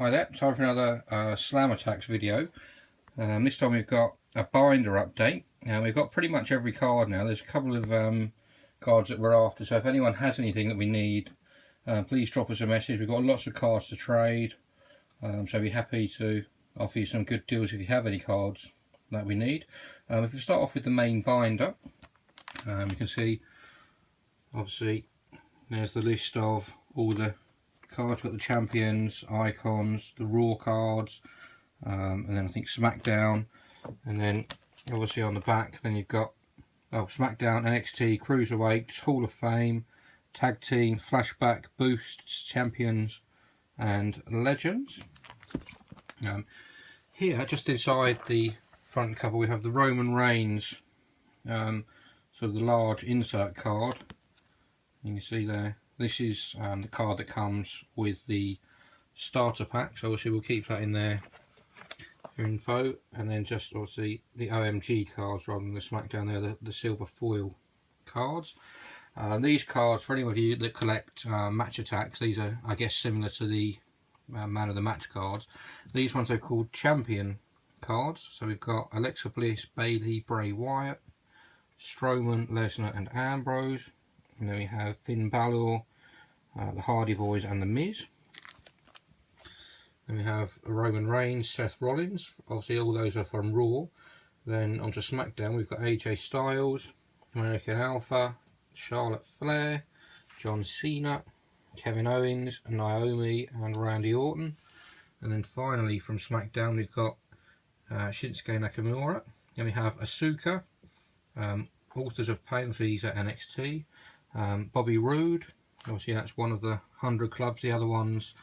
Hi there, time for another Slam Attax video. This time we've got a binder update. We've got pretty much every card now. There's a couple of cards that we're after, so if anyone has anything that we need, please drop us a message. We've got lots of cards to trade, so be happy to offer you some good deals if you have any cards that we need. If we start off with the main binder, you can see obviously there's the list of all the cards. Got the champions, icons, the Raw cards, and then I think SmackDown, and then obviously on the back then you've got SmackDown, NXT, Cruiserweights, Hall of Fame, Tag Team, Flashback, Boosts, Champions and Legends. Here just inside the front cover we have the Roman Reigns, sort of the large insert card. You can see there, this is the card that comes with the starter pack, so obviously we'll keep that in there for info. And then just obviously the OMG cards rather than the SmackDown there, the silver foil cards. These cards, for any of you that collect match attacks, these are I guess similar to the man of the match cards. These ones are called champion cards, so we've got Alexa Bliss, Bayley, Bray Wyatt, Strowman, Lesnar and Ambrose. And then we have Finn Balor, the Hardy Boys and the Miz. Then we have Roman Reigns, Seth Rollins. Obviously all those are from Raw. Then onto SmackDown we've got AJ Styles, American Alpha, Charlotte Flair, John Cena, Kevin Owens, Naomi and Randy Orton. And then finally from SmackDown we've got Shinsuke Nakamura. Then we have Asuka, Authors of Pain, these are NXT. Bobby Roode, obviously that's one of the 100 clubs. The other ones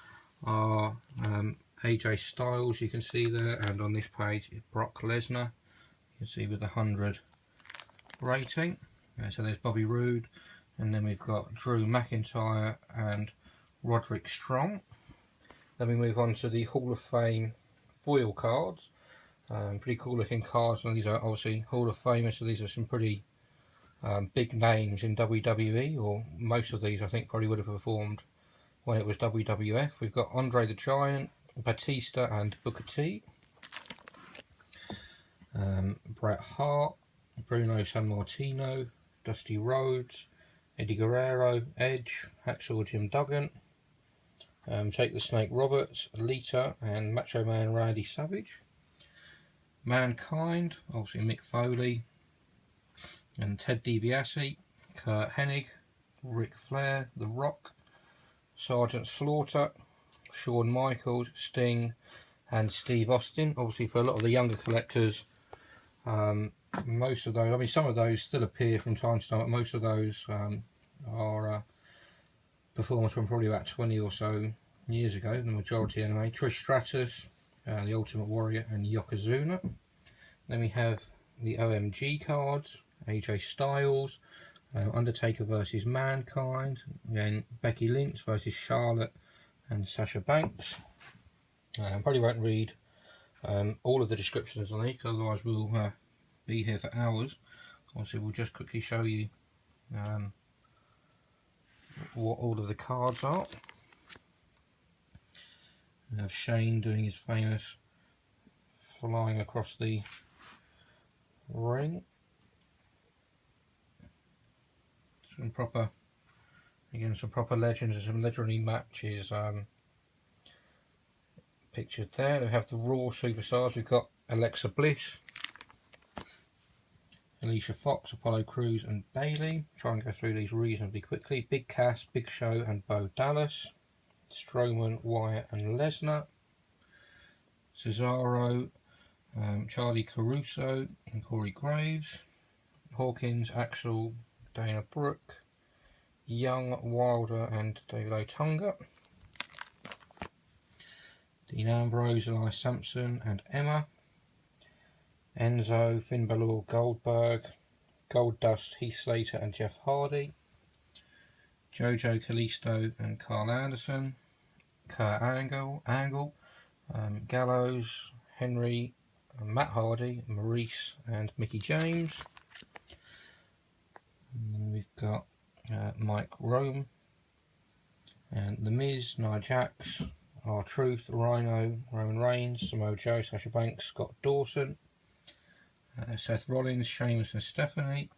are AJ Styles, you can see there, and on this page is Brock Lesnar, you can see with the 100 rating. So there's Bobby Roode, and then we've got Drew McIntyre and Roderick Strong. Then we move on to the Hall of Fame foil cards. Pretty cool looking cards, and these are obviously Hall of Famers, so these are some pretty big names in WWE, or most of these I think probably would have performed when it was WWF. We've got Andre the Giant, Batista and Booker T, Bret Hart, Bruno Sammartino, Dusty Rhodes, Eddie Guerrero, Edge, Hacksaw Jim Duggan, Jake the Snake Roberts, Lita and Macho Man Randy Savage, Mankind, obviously Mick Foley and Ted DiBiase, Kurt Hennig, Ric Flair, The Rock, Sergeant Slaughter, Shawn Michaels, Sting and Steve Austin. Obviously for a lot of the younger collectors, most of those, I mean some of those still appear from time to time, but most of those are performers from probably about 20 or so years ago, the majority anyway. Trish Stratus, the Ultimate Warrior and Yokozuna. Then we have the OMG cards, AJ Styles, Undertaker versus Mankind, then Becky Lynch versus Charlotte and Sasha Banks. I probably won't read all of the descriptions on these, otherwise we'll be here for hours. Obviously we'll just quickly show you what all of the cards are. We have Shane doing his famous flying across the ring. Some proper, again, some proper legends and some legendary matches pictured there. We have the Raw superstars. We've got Alexa Bliss, Alicia Fox, Apollo Crews and Bayley. Try and go through these reasonably quickly. Big Cass, Big Show and Bo Dallas, Strowman, Wyatt and Lesnar, Cesaro, Charlie Caruso and Corey Graves, Hawkins, Axel, Dana Brooke, Young, Wilder and David Otunga, Dean Ambrose, Elias Sampson and Emma, Enzo, Finn Balor, Goldberg, Goldust, Heath Slater and Jeff Hardy, Jojo Kalisto and Carl Anderson, Kurt Angle, Gallows, Henry, Matt Hardy, Maurice and Mickey James. And then we've got Mike Rome and The Miz, Nia Jax, R-Truth, Rhino, Roman Reigns, Samoa Joe, Sasha Banks, Scott Dawson, Seth Rollins, Sheamus and Stephanie,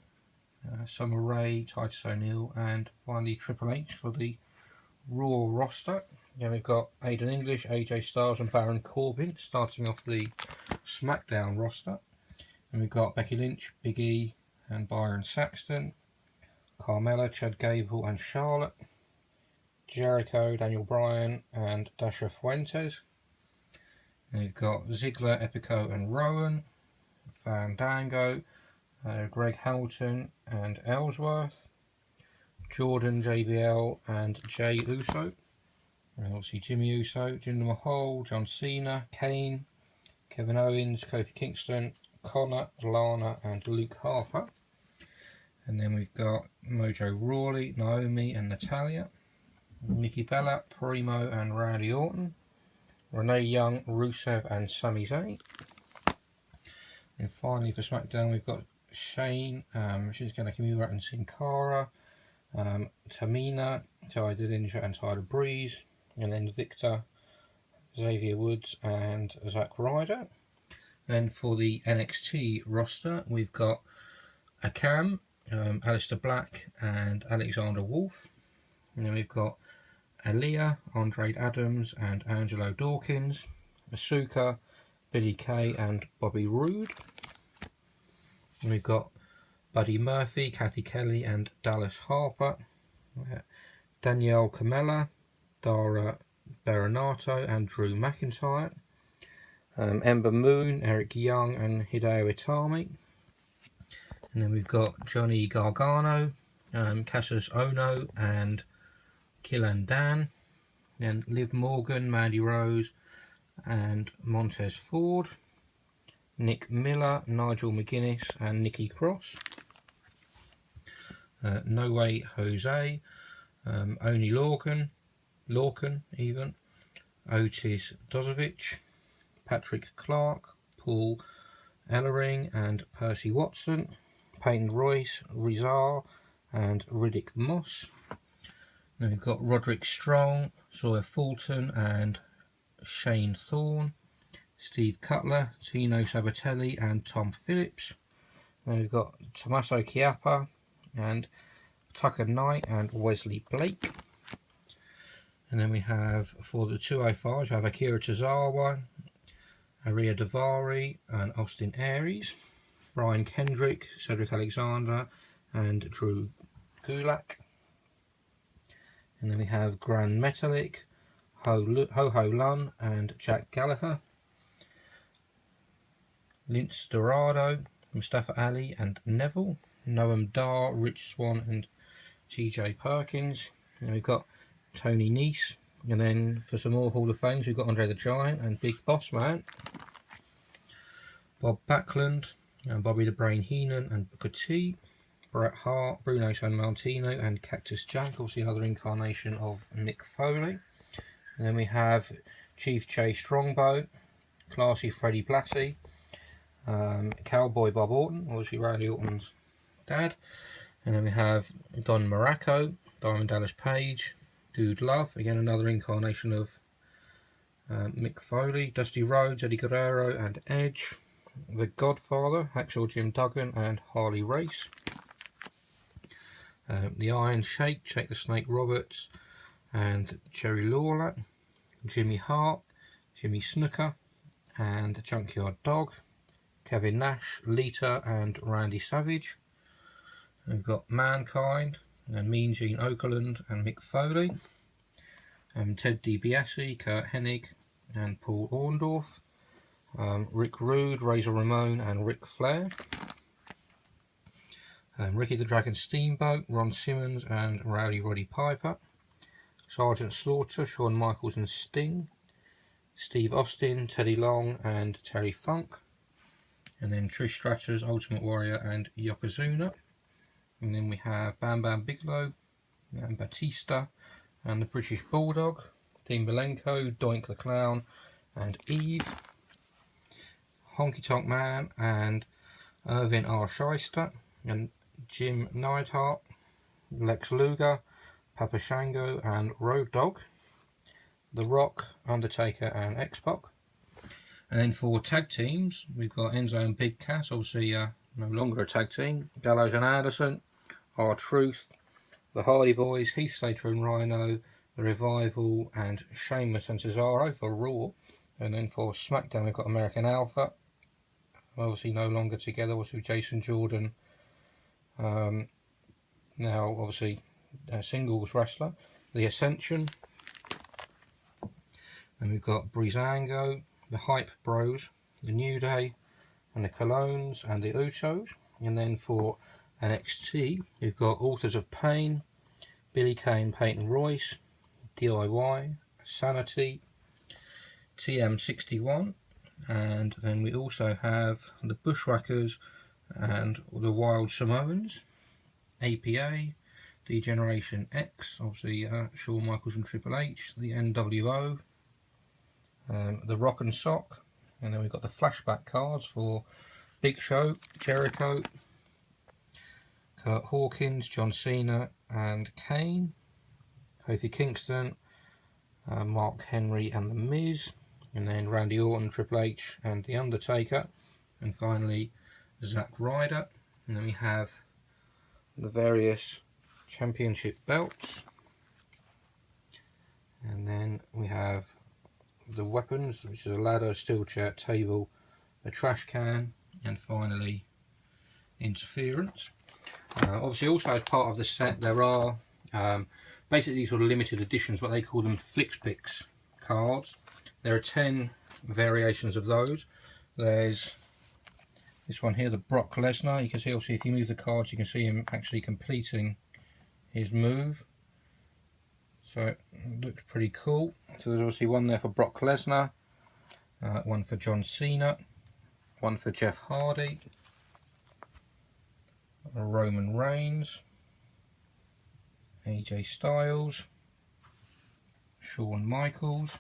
Summer Rae, Titus O'Neil, and finally Triple H for the Raw roster. Then we've got Aiden English, AJ Styles and Baron Corbin starting off the SmackDown roster. And we've got Becky Lynch, Big E and Byron Saxton, Carmella, Chad Gable and Charlotte, Jericho, Daniel Bryan and Dasha Fuentes. And we've got Ziggler, Epico and Rowan, Fandango, Greg Hamilton and Ellsworth, Jordan, JBL and Jay Uso, and obviously Jimmy Uso, Jinder Mahal, John Cena, Kane, Kevin Owens, Kofi Kingston, Connor, Lana and Luke Harper. And then we've got Mojo Rawley, Naomi and Natalia, Nikki Bella, Primo and Randy Orton, Renee Young, Rusev and Sami Zayn. And finally for SmackDown we've got Shane, Shinsuke Nakamura and Sin Cara, Tamina, Ty Dillinger and Tyler Breeze, and then Victor, Xavier Woods and Zack Ryder. Then for the NXT roster we've got Akam, Aleister Black and Alexander Wolf. And then we've got Aaliyah, Andre Adams and Angelo Dawkins, Asuka, Billie Kay and Bobby Roode. And we've got Buddy Murphy, Kathy Kelly and Dallas Harper, Danielle Camella, Dara Berenato and Drew McIntyre, Ember Moon, Eric Young and Hideo Itami. And then we've got Johnny Gargano, Cassius Ono and Killian Dan, then Liv Morgan, Mandy Rose and Montez Ford, Nick Miller, Nigel McGuinness and Nikki Cross, No Way Jose, Oni Lorcan even, Otis Dozovic, Patrick Clark, Paul Ellering and Percy Watson, Peyton Royce, Rizal and Riddick Moss. Then we've got Roderick Strong, Sawyer Fulton and Shane Thorne, Steve Cutler, Tino Sabatelli and Tom Phillips. Then we've got Tommaso Ciampa and Tucker Knight and Wesley Blake. And then we have, for the 205s, we have Akira Tozawa, Aria Davari and Austin Aries, Brian Kendrick, Cedric Alexander and Drew Gulak. And then we have Gran Metalik, Ho Lun and Jack Gallagher, Lince Dorado, Mustafa Ali and Neville, Noam Dar, Rich Swann and TJ Perkins. And we've got Tony Nese. And then for some more Hall of Fames we've got Andre the Giant and Big Boss Man, Bob Backlund and Bobby the Brain Heenan and Booker T, Bret Hart, Bruno Sammartino and Cactus Jack, obviously another incarnation of Mick Foley. And then we have Chief Jay Strongbow, Classy Freddie Blassie, Cowboy Bob Orton, obviously Randy Orton's dad. And then we have Don Morocco, Diamond Dallas Page, Dude Love, again another incarnation of Mick Foley, Dusty Rhodes, Eddie Guerrero and Edge, The Godfather, Hacksaw Jim Duggan and Harley Race, The Iron Sheik, Jake the Snake Roberts and Jerry Lawler, Jimmy Hart, Jimmy Snooker and Junkyard Dog, Kevin Nash, Lita and Randy Savage. And we've got Mankind and Mean Gene Okerlund and Mick Foley, Ted DiBiase, Kurt Hennig and Paul Orndorff, Rick Rude, Razor Ramon and Ric Flair, Ricky the Dragon Steamboat, Ron Simmons and Rowdy Roddy Piper, Sergeant Slaughter, Shawn Michaels and Sting, Steve Austin, Teddy Long and Terry Funk, and then Trish Stratus, Ultimate Warrior and Yokozuna. And then we have Bam Bam Bigelow and Batista and the British Bulldog, Dean Malenko, Doink the Clown and Eve, Honky Tonk Man and Irvin R. Shyster and Jim Neidhart, Lex Luger, Papa Shango and Road Dogg, The Rock, Undertaker and X-Pac. And then for tag teams, we've got Enzo and Big Cass, obviously no longer a tag team. Gallows and Anderson, R-Truth, the Hardy Boys, Heath Slater and Rhino, the Revival and Sheamus and Cesaro for Raw. And then for SmackDown we've got American Alpha, obviously no longer together, obviously Jason Jordan, now obviously a singles wrestler, the Ascension. And we've got Breezango, the Hype Bros, the New Day, and the Colognes and the Usos. And then for NXT, we've got Authors of Pain, Billy Kane, Peyton Royce, DIY, Sanity, TM61, and then we also have the Bushwhackers and the Wild Samoans, APA, D-Generation X, obviously Shawn Michaels and Triple H, the NWO, the Rock and Sock, and then we've got the flashback cards for Big Show, Jericho, Kurt Hawkins, John Cena and Kane, Kofi Kingston, Mark Henry and The Miz, and then Randy Orton, Triple H and The Undertaker, and finally Zack Ryder. And then we have the various championship belts, and then we have the weapons, which is a ladder, steel chair, table, a trash can, and finally interference. Obviously also as part of the set there are basically sort of limited editions, what they call them FlixPix cards. There are 10 variations of those. There's this one here, the Brock Lesnar. You can see, obviously if you move the cards you can see him actually completing his move, so it looks pretty cool. So there's obviously one there for Brock Lesnar, one for John Cena, one for Jeff Hardy, Roman Reigns, AJ Styles, Shawn Michaels,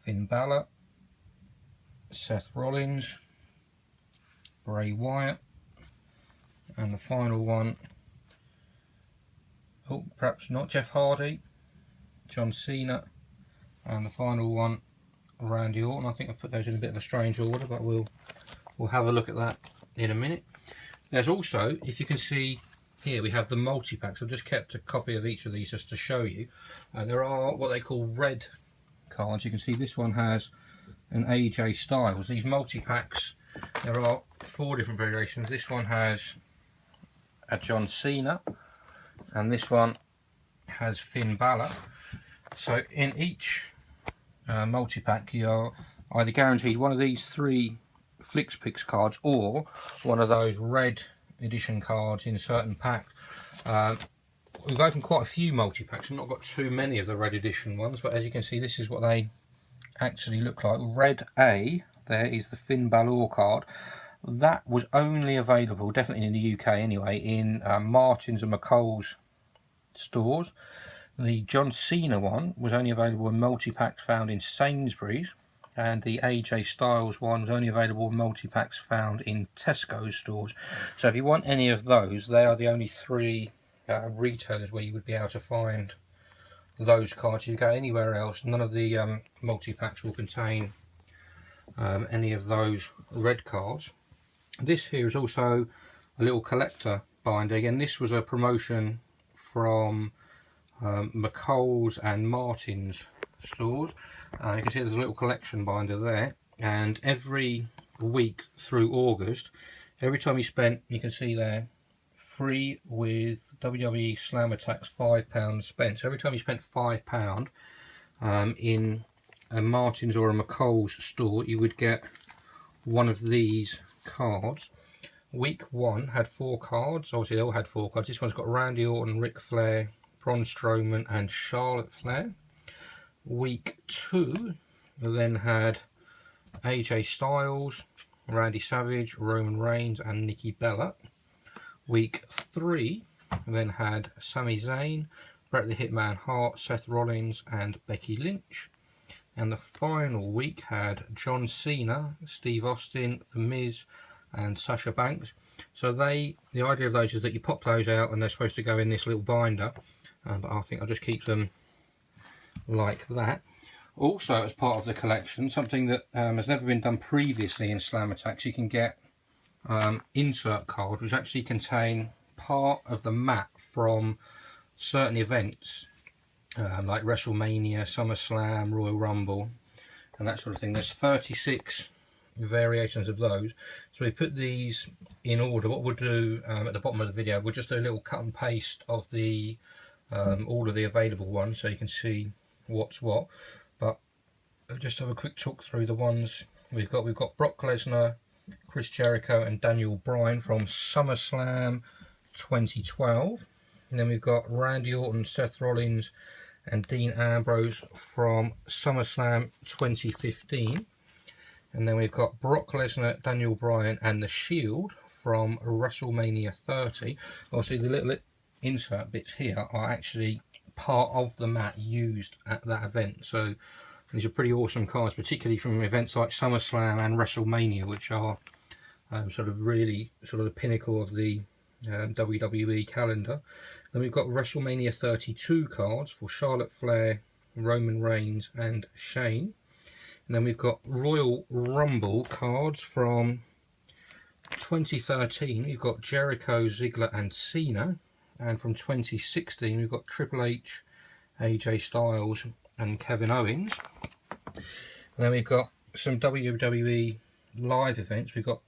Finn Balor, Seth Rollins, Bray Wyatt, and the final one, oh perhaps not, Jeff Hardy, John Cena, and the final one, Randy Orton. I think I've put those in a bit of a strange order, but we'll have a look at that in a minute. There's also, if you can see here, we have the multi-packs. I've just kept a copy of each of these just to show you. There are what they call red cards. You can see this one has an AJ Styles. These multi-packs, there are 4 different variations. This one has a John Cena, and this one has Finn Balor. So in each multi-pack you are either guaranteed one of these 3 FlixPix cards or one of those red edition cards in certain packs. We've opened quite a few multi-packs. I've not got too many of the red edition ones, but as you can see this is what they actually look like. Red A there is the Finn Balor card. That was only available, definitely in the UK anyway, in Martin's and McColls stores. The John Cena one was only available in multi-packs found in Sainsbury's, and the AJ Styles one was only available in multi-packs found in Tesco's stores. So if you want any of those, they are the only 3 retailers where you would be able to find those cards. If you go anywhere else, none of the multi-packs will contain any of those red cards. This here is also a little collector binder. Again, this was a promotion from McColls and Martin's stores. You can see there's a little collection binder there, and every week through August, every time you spent, you can see there, free with WWE Slam Attax £5 spent. So every time you spent £5 in a Martin's or a McColls store, you would get one of these cards. Week 1 had 4 cards. Obviously they all had 4 cards. This one's got Randy Orton, Ric Flair, Braun Strowman and Charlotte Flair. Week 2 then had AJ Styles, Randy Savage, Roman Reigns and Nikki Bella. Week 3 then had Sami Zayn, Bret the Hitman Hart, Seth Rollins and Becky Lynch. And the final week had John Cena, Steve Austin, The Miz and Sasha Banks. So the idea of those is that you pop those out and they're supposed to go in this little binder, but I think I'll just keep them like that. Also, as part of the collection, something that has never been done previously in Slam Attax, you can get insert cards which actually contain part of the mat from certain events like WrestleMania, SummerSlam, Royal Rumble and that sort of thing. There's 36 variations of those, so we put these in order. What we'll do at the bottom of the video, we'll just do a little cut and paste of the all of the available ones so you can see what's what, but I'll just have a quick talk through the ones we've got. We've got Brock Lesnar, Chris Jericho and Daniel Bryan from SummerSlam 2012, and then we've got Randy Orton, Seth Rollins and Dean Ambrose from SummerSlam 2015, and then we've got Brock Lesnar, Daniel Bryan and The Shield from WrestleMania 30. Obviously the little insert bits here are actually part of the mat used at that event, so these are pretty awesome cards, particularly from events like SummerSlam and WrestleMania, which are sort of the pinnacle of the WWE calendar. Then we've got WrestleMania 32 cards for Charlotte Flair, Roman Reigns and Shane. And then we've got Royal Rumble cards from 2013. We've got Jericho, Ziggler and Cena. And from 2016 we've got Triple H, AJ Styles and Kevin Owens. And then we've got some WWE live events. We've got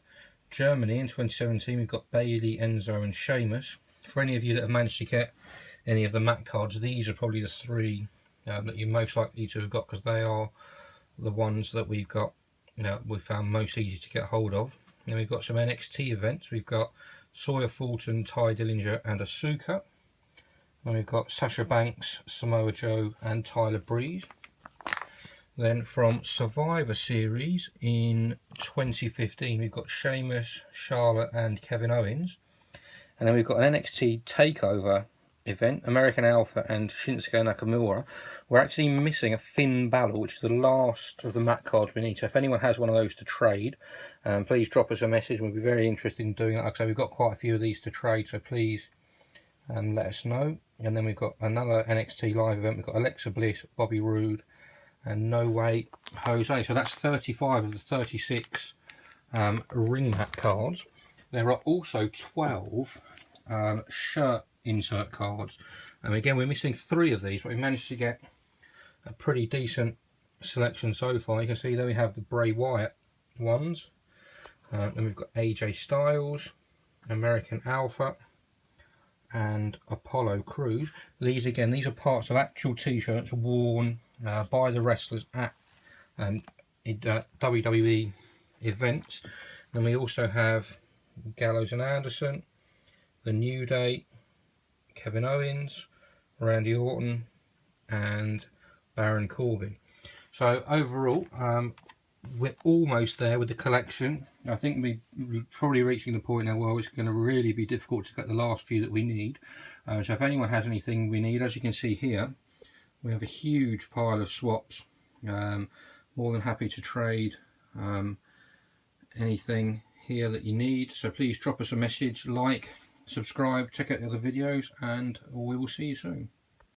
Germany in 2017. We've got Bailey, Enzo and Sheamus. For any of you that have managed to get any of the mat cards, these are probably the three that you're most likely to have got, because they are the ones that we've got, we found most easy to get hold of. And we've got some NXT events. We've got Sawyer Fulton, Ty Dillinger and Asuka. And we've got Sasha Banks, Samoa Joe and Tyler Breeze. Then from Survivor Series in 2015 we've got Sheamus, Charlotte and Kevin Owens. And then we've got an NXT TakeOver event, American Alpha and Shinsuke Nakamura. We're actually missing a Finn Balor, which is the last of the mat cards we need. So if anyone has one of those to trade, please drop us a message. We'll be very interested in doing that. Like I say, we've got quite a few of these to trade, so please let us know. And then we've got another NXT live event. We've got Alexa Bliss, Bobby Roode and No Way Jose. So that's 35 of the 36 ring mat cards. There are also 12 shirt insert cards, and again we're missing 3 of these, but we managed to get a pretty decent selection so far. You can see there we have the Bray Wyatt ones, then we've got AJ Styles, American Alpha and Apollo Crews. These again, these are parts of actual t-shirts worn by the wrestlers at WWE events. Then we also have Gallows and Anderson, The New Day, Kevin Owens, Randy Orton and Baron Corbin. So overall we're almost there with the collection. I think we're probably reaching the point now where it's going to really be difficult to get the last few that we need. So if anyone has anything we need, as you can see here, we have a huge pile of swaps. More than happy to trade anything here that you need. So please drop us a message, like, subscribe, check out the other videos, and we will see you soon.